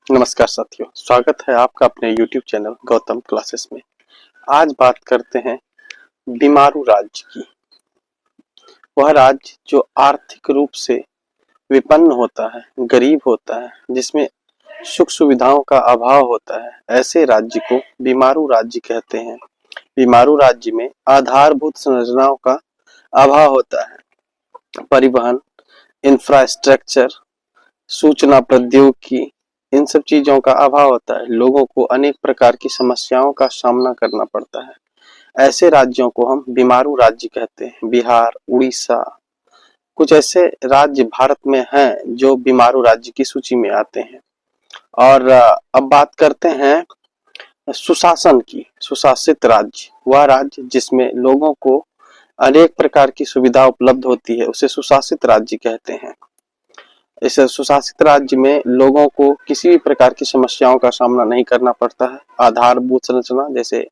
नमस्कार साथियों, स्वागत है आपका अपने YouTube चैनल गौतम क्लासेस में। आज बात करते हैं बीमारू राज्य की। वह राज्य जो आर्थिक रूप से विपन्न होता है, गरीब होता है, जिसमें सुख सुविधाओं का अभाव होता है, ऐसे राज्य को बीमारू राज्य कहते हैं। बीमारू राज्य में आधारभूत संरचनाओं का अभाव होता है। परिवहन, इंफ्रास्ट्रक्चर, सूचना प्रौद्योगिकी, इन सब चीजों का अभाव होता है। लोगों को अनेक प्रकार की समस्याओं का सामना करना पड़ता है। ऐसे राज्यों को हम बीमारू राज्य कहते हैं। बिहार, उड़ीसा, कुछ ऐसे राज्य भारत में हैं जो बीमारू राज्य की सूची में आते हैं। और अब बात करते हैं सुशासन की। सुशासित राज्य वह राज्य जिसमें लोगों को अनेक प्रकार की सुविधा उपलब्ध होती है, उसे सुशासित राज्य कहते हैं। इस सुशासित राज्य में लोगों को किसी भी प्रकार की समस्याओं का सामना नहीं करना पड़ता है। आधारभूत संरचना जैसे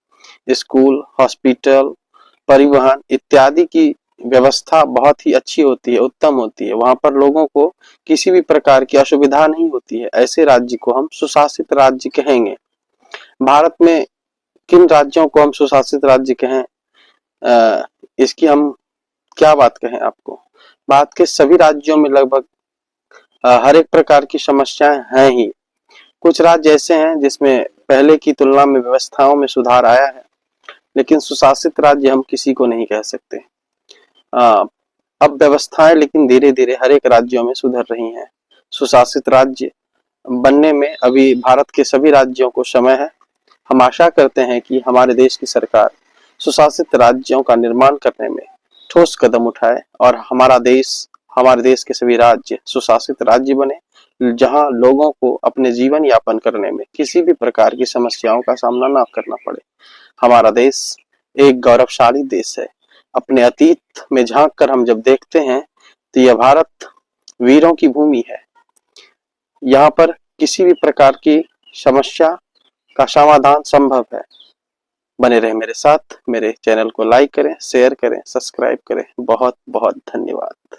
स्कूल, हॉस्पिटल, परिवहन इत्यादि की व्यवस्था बहुत ही अच्छी होती है, उत्तम होती है। वहां पर लोगों को किसी भी प्रकार की असुविधा नहीं होती है। ऐसे राज्य को हम सुशासित राज्य कहेंगे। भारत में किन राज्यों को हम सुशासित राज्य कहें, इसकी हम क्या बात कहें आपको। भारत के सभी राज्यों में लगभग हर एक प्रकार की समस्याएं हैं ही। कुछ राज्य ऐसे हैं जिसमें पहले की तुलना में व्यवस्थाओं में सुधार आया है, लेकिन सुशासित राज्य हम किसी को नहीं कह सकते। अब व्यवस्थाएं लेकिन धीरे धीरे हर एक राज्यों में सुधर रही हैं। सुशासित राज्य बनने में अभी भारत के सभी राज्यों को समय है। हम आशा करते हैं कि हमारे देश की सरकार सुशासित राज्यों का निर्माण करने में ठोस कदम उठाए और हमारे देश के सभी राज्य सुशासित राज्य बने, जहां लोगों को अपने जीवन यापन करने में किसी भी प्रकार की समस्याओं का सामना ना करना पड़े। हमारा देश एक गौरवशाली देश है। अपने अतीत में झांक कर हम जब देखते हैं तो यह भारत वीरों की भूमि है। यहाँ पर किसी भी प्रकार की समस्या का समाधान संभव है। बने रहे मेरे साथ। मेरे चैनल को लाइक करें, शेयर करें, सब्सक्राइब करें। बहुत बहुत धन्यवाद।